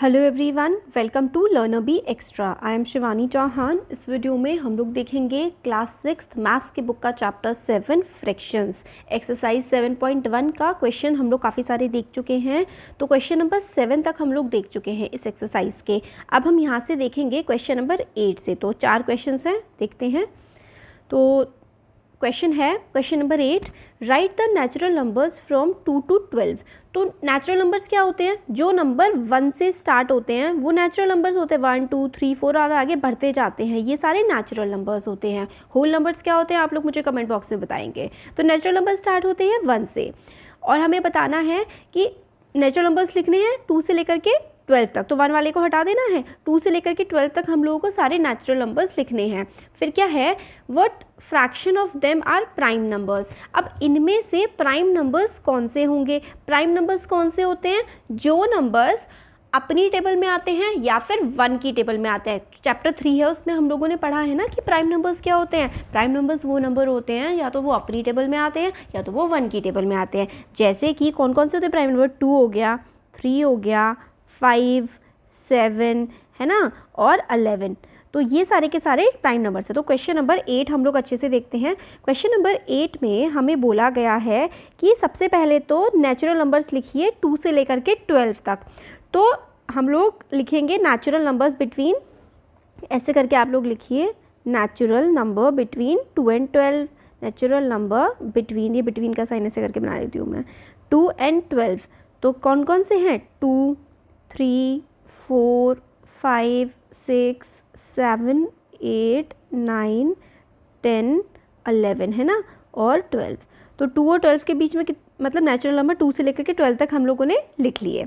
Hello everyone, welcome to Learner B Extra. I am Shivani Chauhan. इस video में हम लोग देखेंगे क्लास 6 मैथ्स की बुक का चैप्टर 7 फ्रैक्शंस, एक्सरसाइज 7.1 का क्वेश्चन हम लोग काफ़ी सारे देख चुके हैं। तो क्वेश्चन नंबर 7 तक हम लोग देख चुके हैं इस एक्सरसाइज के। अब हम यहाँ से देखेंगे क्वेश्चन नंबर 8 से। तो 4 क्वेश्चन हैं, देखते हैं। तो क्वेश्चन है question number 8, right the natural numbers from 2 to 12। तो नेचुरल नंबर्स क्या होते हैं? जो नंबर 1 से स्टार्ट होते हैं वो नेचुरल नंबर्स होते हैं। 1 2 3 4 और आगे बढ़ते जाते हैं, ये सारे नेचुरल नंबर्स होते हैं। होल नंबर्स क्या होते हैं आप लोग मुझे कमेंट बॉक्स में बताएंगे। तो नेचुरल नंबर स्टार्ट होते हैं 1 से, और हमें बताना है कि नेचुरल नंबर्स लिखने हैं 2 से लेकर के 12 तक। तो 1 वाले को हटा देना है। 2 से लेकर के 12 तक हम लोगों को सारे नेचुरल नंबर्स लिखने हैं। फिर क्या है, what fraction of them are prime numbers. अब इनमें से प्राइम नंबर्स कौन से होंगे? प्राइम नंबर्स कौन से होते हैं? जो नंबर्स अपनी टेबल में आते हैं या फिर 1 की टेबल में आते हैं। चैप्टर 3 है, उसमें हम लोगों ने पढ़ा है ना कि प्राइम नंबर्स क्या होते हैं। प्राइम नंबर्स वो नंबर होते हैं या तो वो अपनी टेबल में आते हैं या तो वो 1 की टेबल में आते हैं। जैसे कि कौन कौन से होते हैं प्राइम नंबर? 2 हो गया, 3 हो गया, 5, 7 है ना, और 11। तो ये सारे के सारे प्राइम नंबर्स है। तो क्वेश्चन नंबर 8 हम लोग अच्छे से देखते हैं। क्वेश्चन नंबर 8 में हमें बोला गया है कि सबसे पहले तो नेचुरल नंबर्स लिखिए 2 से लेकर के 12 तक। तो हम लोग लिखेंगे नेचुरल नंबर्स बिटवीन, ऐसे करके आप लोग लिखिए, natural number between 2 and 12। Natural number between, ये बिटवीन का साइन ऐसे करके बना देती हूँ मैं, 2 and 12। तो कौन कौन से हैं? 2, 3, 4, 5, 6, 7, 8, 9, 10, 11 है ना, और 12। तो 2 और 12 के बीच में मतलब नेचुरल नंबर 2 से लेकर के 12 तक हम लोगों ने लिख लिए।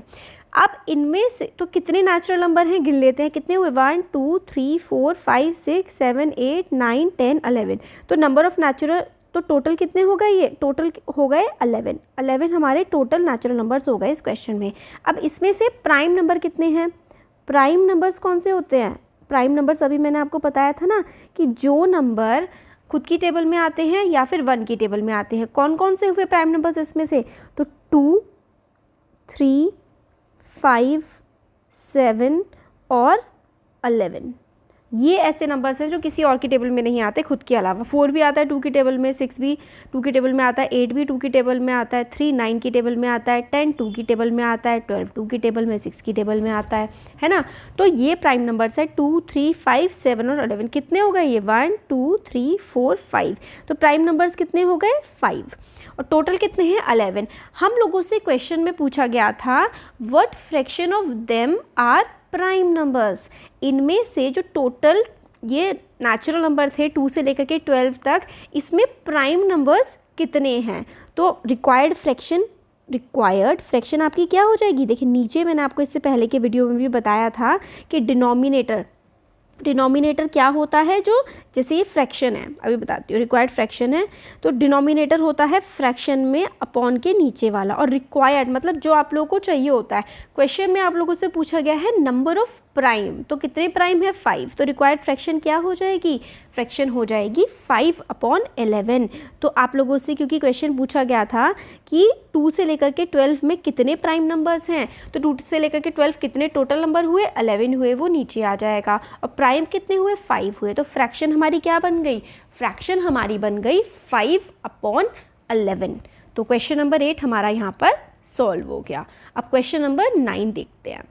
अब इनमें से तो कितने नेचुरल नंबर हैं गिन लेते हैं। कितने हुए? 1 2 3 4 5 6 7 8 9 10 11। तो नंबर ऑफ नेचुरल, तो टोटल कितने हो गए? ये टोटल हो गए 11। 11 हमारे टोटल नेचुरल नंबर्स हो गए इस क्वेश्चन में। अब इसमें से प्राइम नंबर कितने हैं? प्राइम नंबर्स कौन से होते हैं? प्राइम नंबर्स अभी मैंने आपको बताया था ना कि जो नंबर खुद की टेबल में आते हैं या फिर 1 की टेबल में आते हैं। कौन कौन से हुए प्राइम नंबर्स इसमें से? तो 2, 3, 5, 7 और 11। ये ऐसे नंबर्स हैं जो किसी और की टेबल में नहीं आते खुद के अलावा। 4 भी आता है 2 की टेबल में, 6 भी 2 की टेबल में आता है, 8 भी 2 की टेबल में आता है, 3 9 की टेबल में आता है, 10 2 की टेबल में आता है, 12 2 की टेबल में, 6 की टेबल में आता है ना। तो ये प्राइम नंबर्स है 2 3 5 7 और 11। कितने हो गए ये? 1 2 3 4 5। तो प्राइम नंबर्स कितने हो गए? 5। और टोटल कितने हैं? 11। हम लोगों से क्वेश्चन में पूछा गया था what fraction of them are prime numbers. इनमें से जो टोटल ये नेचुरल नंबर थे 2 से लेकर के 12 तक, इसमें प्राइम नंबर्स कितने हैं? तो रिक्वायर्ड फ्रैक्शन आपकी क्या हो जाएगी? देखिए नीचे मैंने आपको इससे पहले के वीडियो में भी बताया था कि डिनोमिनेटर क्या होता है, जो जैसे ये फ्रैक्शन है, अभी बताती हूँ। रिक्वायर्ड फ्रैक्शन है तो डिनोमिनेटर होता है फ्रैक्शन में अपॉन के नीचे वाला, और रिक्वायर्ड मतलब जो आप लोगों को चाहिए होता है। क्वेश्चन में आप लोगों से पूछा गया है नंबर ऑफ प्राइम, तो कितने प्राइम है? 5। तो रिक्वायर्ड फ्रैक्शन क्या हो जाएगी? फ्रैक्शन हो जाएगी 5/11। तो आप लोगों से क्योंकि क्वेश्चन पूछा गया था कि 2 से लेकर के 12 में कितने प्राइम नंबर्स हैं, तो 2 से लेकर के 12 कितने टोटल नंबर हुए? 11 हुए, वो नीचे आ जाएगा। और प्राइम कितने हुए? 5 हुए। तो फ्रैक्शन हमारी क्या बन गई? फ्रैक्शन हमारी बन गई 5/11। तो क्वेश्चन नंबर 8 हमारा यहाँ पर सॉल्व हो गया। अब क्वेश्चन नंबर 9 देखते हैं।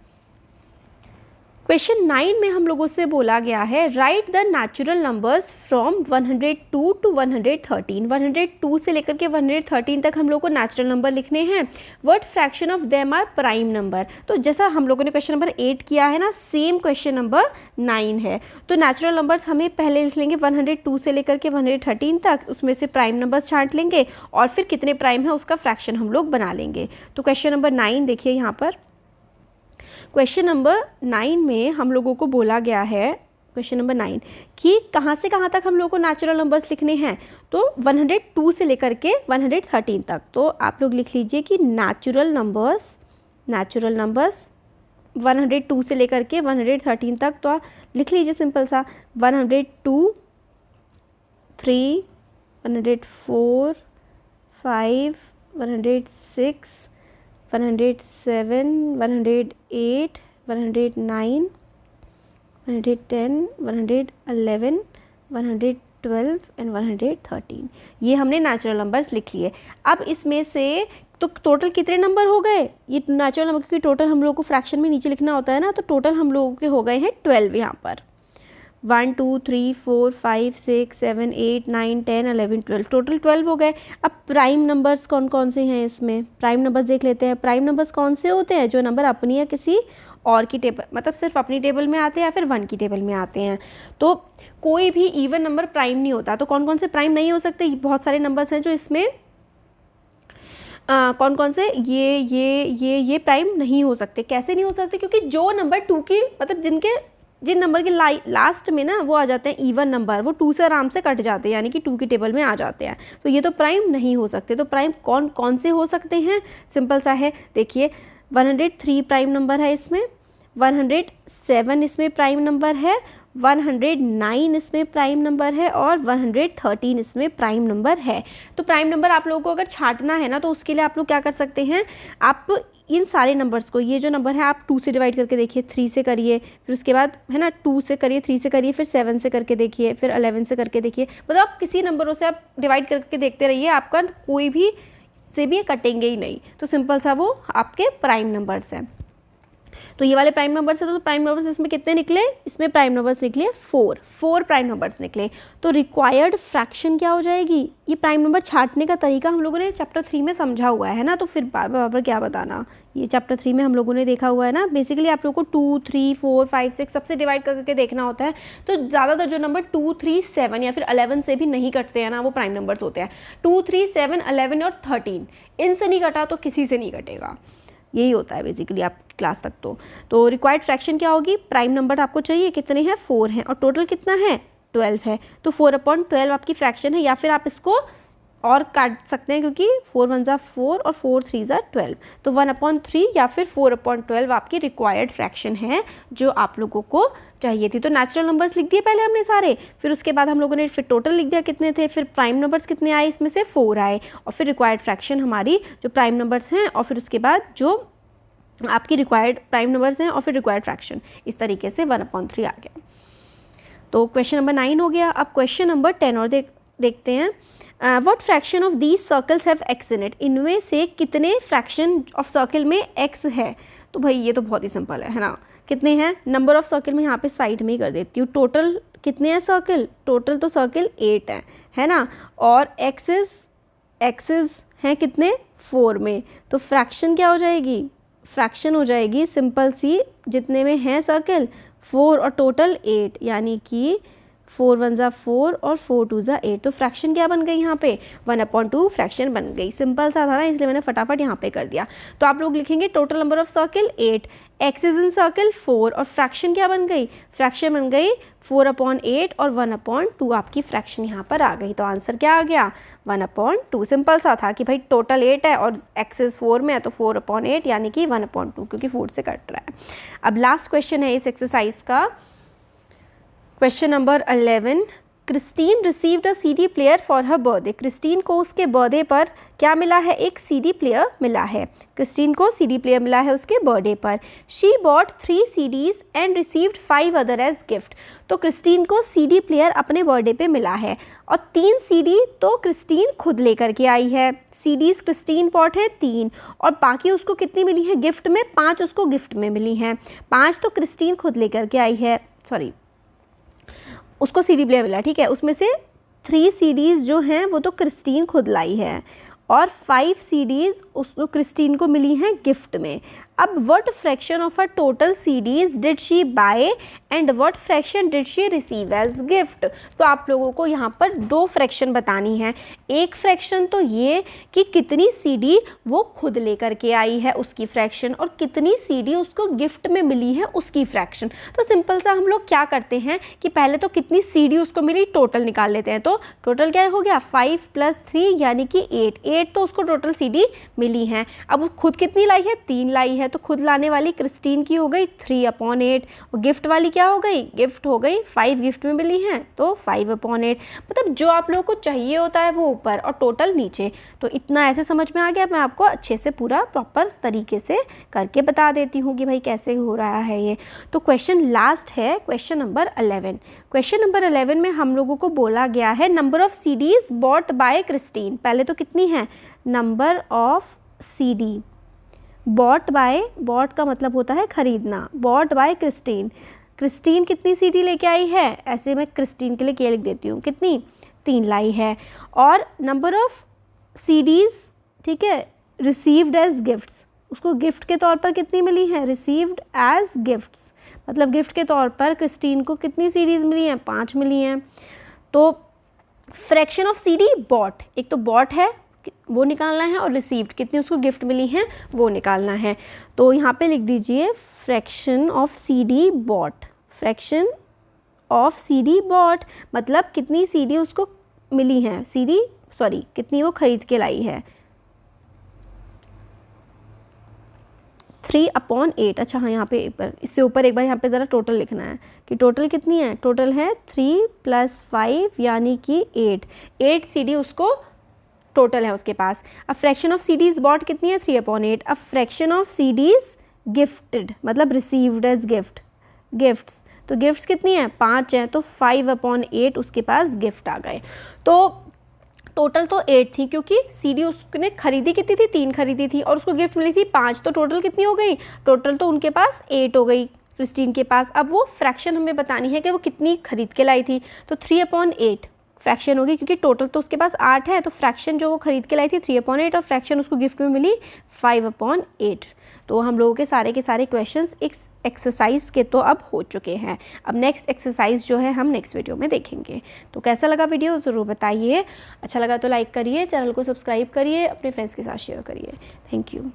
क्वेश्चन 9 में हम लोगों से बोला गया है right the natural numbers from 102 to 113। 102 से लेकर के 113 तक हम लोग को नेचुरल नंबर लिखने हैं। What fraction of them are prime number. तो जैसा हम लोगों ने क्वेश्चन नंबर 8 किया है ना, सेम क्वेश्चन नंबर 9 है। तो नेचुरल नंबर्स हमें पहले लिख लेंगे 102 से लेकर के 113 तक, उसमें से प्राइम नंबर्स छांट लेंगे और फिर कितने प्राइम है उसका फ्रैक्शन हम लोग बना लेंगे। तो क्वेश्चन नंबर 9 देखिए यहाँ पर। क्वेश्चन नंबर 9 में हम लोगों को बोला गया है, क्वेश्चन नंबर 9, कि कहाँ से कहाँ तक हम लोगों को नेचुरल नंबर्स लिखने हैं। तो 102 से लेकर के 113 तक। तो आप लोग लिख लीजिए कि नेचुरल नंबर्स 102 से लेकर के 113 तक। तो आप लिख लीजिए सिंपल सा 102, 3, 104, 5, 106, 107, 108, 109, 110, 111, 112 एंड 113। ये हमने नेचुरल नंबर्स लिख लिए। अब इसमें से तो टोटल कितने नंबर हो गए? ये नेचुरल नंबर, क्योंकि टोटल हम लोगों को फ्रैक्शन में नीचे लिखना होता है ना, तो टोटल हम लोगों के हो गए हैं 12 यहाँ पर। 1 2 3 4 5 6 7 8 9 10 11 12, टोटल 12 हो गए। अब प्राइम नंबर्स कौन कौन से हैं इसमें? प्राइम नंबर्स देख लेते हैं। प्राइम नंबर्स कौन से होते हैं? जो नंबर अपनी या किसी और की टेबल, मतलब सिर्फ अपनी टेबल में आते हैं या फिर 1 की टेबल में आते हैं। तो कोई भी इवन नंबर प्राइम नहीं होता। तो कौन कौन से प्राइम नहीं हो सकते? बहुत सारे नंबर्स हैं जो इसमें कौन कौन से ये प्राइम नहीं हो सकते। कैसे नहीं हो सकते? क्योंकि जो नंबर 2 की, मतलब जिन नंबर के लास्ट में ना वो आ जाते हैं इवन नंबर, वो 2 से आराम से कट जाते हैं, यानी कि 2 की टेबल में आ जाते हैं। तो ये तो प्राइम नहीं हो सकते। तो प्राइम कौन कौन से हो सकते हैं? सिंपल सा है, देखिए 103 प्राइम नंबर है इसमें, 107 इसमें प्राइम नंबर है, 109 इसमें प्राइम नंबर है और 113 इसमें प्राइम नंबर है। तो प्राइम नंबर आप लोगों को अगर छांटना है ना, तो उसके लिए आप लोग क्या कर सकते हैं? आप इन सारे नंबर्स को, ये जो नंबर है आप 2 से डिवाइड करके देखिए, 3 से करिए, फिर उसके बाद है ना 2 से करिए, 3 से करिए, फिर 7 से करके देखिए, फिर 11 से करके देखिए। मतलब आप किसी नंबरों से आप डिवाइड करके देखते रहिए, आपका कोई भी से भी कटेंगे ही नहीं। तो सिंपल सा वो आपके प्राइम नंबर्स हैं। तो ये वाले प्राइम नंबर्स है। तो प्राइम नंबर्स इसमें कितने निकले? इसमें प्राइम नंबर्स निकले 4 प्राइम नंबर्स निकले। तो रिक्वायर्ड फ्रैक्शन क्या हो जाएगी? ये प्राइम नंबर छांटने का तरीका हम लोगों ने चैप्टर 3 में समझा हुआ है ना, तो फिर बार क्या बताना, ये चैप्टर 3 में हम लोगों ने देखा हुआ है ना। बेसिकली आप लोगों को 2 3 4 5 6 सबसे डिवाइड करके देखना होता है। तो ज़्यादातर जो नंबर 2 3 7 या फिर 11 से भी नहीं कटते हैं ना, वो प्राइम नंबर्स होते हैं। 2 3 7 11 और 13, इनसे नहीं कटा तो किसी से नहीं कटेगा। यही होता है बेसिकली आपकी क्लास तक। तो रिक्वायर्ड फ्रैक्शन क्या होगी? प्राइम नंबर आपको चाहिए, कितने हैं? 4 हैं, और टोटल कितना है? 12 है। तो 4/12 आपकी फ्रैक्शन है, या फिर आप इसको और काट सकते हैं, क्योंकि 4 1 ज़ा 4 और 4 3 ज़ा 12। तो 1/3 या फिर 4/12 आपकी रिक्वायर्ड फ्रैक्शन है जो आप लोगों को चाहिए थी। तो नेचुरल नंबर्स लिख दिए पहले हमने सारे, फिर उसके बाद हम लोगों ने फिर टोटल लिख दिया कितने थे, फिर प्राइम नंबर्स कितने आए, इसमें से 4 आए, और फिर रिक्वायर्ड फ्रैक्शन हमारी जो प्राइम नंबर्स हैं, और फिर उसके बाद जो आपकी रिक्वायर्ड प्राइम नंबर्स हैं, और फिर रिक्वायर्ड फ्रैक्शन। इस तरीके से 1/3 आ गया। तो क्वेश्चन नंबर 9 हो गया। अब क्वेश्चन नंबर 10 और देखते हैं। What fraction of these circles have x in it? इनमें से कितने फ्रैक्शन ऑफ सर्कल में एक्स है? तो भाई ये तो बहुत ही सिंपल है ना। कितने हैं? नंबर ऑफ सर्कल में यहाँ पे साइड में ही कर देती हूँ। टोटल कितने हैं सर्कल? टोटल तो सर्कल 8 है ना, और एक्सेस हैं कितने? 4 में। तो फ्रैक्शन क्या हो जाएगी? फ्रैक्शन हो जाएगी सिंपल सी, जितने में हैं सर्कल 4 और टोटल 8, यानी कि 4 1 ज़ा 4 और 4 2 ज़ा 8। तो फ्रैक्शन क्या बन गई यहाँ पे? 1/2 फ्रैक्शन बन गई। सिंपल सा था ना, इसलिए मैंने फटाफट यहाँ पे कर दिया। तो आप लोग लिखेंगे total number of circle 8, excess in circle 4, और फ्रैक्शन क्या बन गई? फ्रैक्शन बन गई 4/8 और 1/2 आपकी फ्रैक्शन यहाँ पर आ गई। तो आंसर क्या आ गया? 1/2। सिंपल सा था कि भाई टोटल 8 है और एक्सेस 4 में है, तो 4/8 यानी कि 1/2, क्योंकि 4 से कट रहा है। अब लास्ट क्वेश्चन है इस एक्सरसाइज का, question number 11। Christine received a CD player for her birthday. Christine को उसके बर्थडे पर क्या मिला है? एक CD प्लेयर मिला है। क्रिस्टीन को CD प्लेयर मिला है उसके बर्थडे पर। She bought 3 CDs and received 5 other as gift. तो क्रिस्टीन को CD प्लेयर अपने बर्थडे पे मिला है, और 3 CD तो क्रिस्टीन खुद लेकर के आई है। CDs क्रिस्टीन बॉट है 3, और बाकी उसको कितनी मिली है गिफ्ट में? 5 उसको गिफ्ट में मिली हैं। 5 तो क्रिस्टीन खुद लेकर के आई है, उसको CD प्लेयर मिला, ठीक है। उसमें से 3 CDs जो हैं वो तो क्रिस्टीन खुद लाई है, और 5 CDs उसको क्रिस्टीन को मिली हैं गिफ्ट में। अब what fraction of a total CDs did she buy and what fraction did she receive as gift? तो आप लोगों को यहाँ पर 2 फ्रैक्शन बतानी है। एक फ्रैक्शन तो ये कि कितनी CD वो खुद लेकर के आई है उसकी फ्रैक्शन, और कितनी CD उसको गिफ्ट में मिली है उसकी फ्रैक्शन। तो सिंपल सा हम लोग क्या करते हैं कि पहले तो कितनी CD उसको मिली टोटल निकाल लेते हैं। तो टोटल क्या हो गया? 5 + 3 यानी कि 8 तो उसको टोटल CD मिली हैं। अब खुद कितनी लाई है? 3 लाई है, है, तो खुद लाने वाली क्रिस्टीन की हो गई 3/8, और गिफ्ट वाली क्या हो गई, गिफ्ट हो गई 5 गिफ्ट में मिली हैं तो 5/8। मतलब जो आप लोगों को चाहिए होता है वो ऊपर और टोटल नीचे। तो इतना ऐसे समझ में आ गया, मैं आपको अच्छे से पूरा प्रॉपर तरीके से करके बता देती हूँ कि भाई कैसे हो रहा है ये। तो क्वेश्चन लास्ट है क्वेश्चन नंबर 11। क्वेश्चन नंबर 11 में हम लोगों को बोला गया है number of CDs bought by Christine. पहले तो कितनी है, number of CD bought by, bought का मतलब होता है खरीदना, बॉट बाय क्रिस्टीन। क्रिस्टीन कितनी सीडी लेके आई है, ऐसे मैं क्रिस्टीन के लिए क्या लिख देती हूँ, कितनी, 3 लाई है। और नंबर ऑफ सीडीज, ठीक है, रिसीव्ड एज गिफ्ट्स, उसको गिफ्ट के तौर पर कितनी मिली हैं, रिसीव्ड एज गिफ्ट्स, मतलब गिफ्ट के तौर पर क्रिस्टीन को कितनी सीडीज़ मिली हैं, 5 मिली हैं। तो फ्रैक्शन ऑफ सीडी बॉट, एक तो बॉट है वो निकालना है, और रिसीव्ड कितनी उसको गिफ्ट मिली हैं वो निकालना है। तो यहाँ पे लिख दीजिए fraction of CD bought, fraction of CD bought मतलब कितनी सीडी उसको मिली हैं, सीडी सॉरी कितनी वो खरीद के लाई है, 3/8। अच्छा हाँ, यहाँ पे इससे ऊपर एक बार यहाँ पे ज़रा टोटल लिखना है कि टोटल कितनी है, टोटल है 3 + 5 यानी कि 8 सीडी उसको टोटल है उसके पास। अब फ्रैक्शन ऑफ सीडीज बॉट कितनी है, 3/8। अब फ्रैक्शन ऑफ सीडीज गिफ्टेड मतलब रिसीव्ड एज गिफ्ट्स, तो गिफ्ट्स कितनी है, 5 हैं, तो 5/8 उसके पास गिफ्ट आ गए। तो टोटल तो 8 थी क्योंकि सीडी उसने खरीदी कितनी थी, 3 खरीदी थी, और उसको गिफ्ट मिली थी 5, तो टोटल कितनी हो गई, टोटल तो उनके पास 8 हो गई क्रिस्टीन के पास। अब वो फ्रैक्शन हमें बतानी है कि वो कितनी खरीद के लाई थी, तो 3/8 फ्रैक्शन होगी, क्योंकि टोटल तो उसके पास 8 है, तो फ्रैक्शन जो वो खरीद के लाई थी 3/8 और फ्रैक्शन उसको गिफ्ट में मिली 5/8। तो हम लोगों के सारे क्वेश्चंस इस एक्सरसाइज के तो अब हो चुके हैं। अब नेक्स्ट एक्सरसाइज जो है हम नेक्स्ट वीडियो में देखेंगे। तो कैसा लगा वीडियो ज़रूर बताइए, अच्छा लगा तो लाइक करिए, चैनल को सब्सक्राइब करिए, अपने फ्रेंड्स के साथ शेयर करिए। Thank you.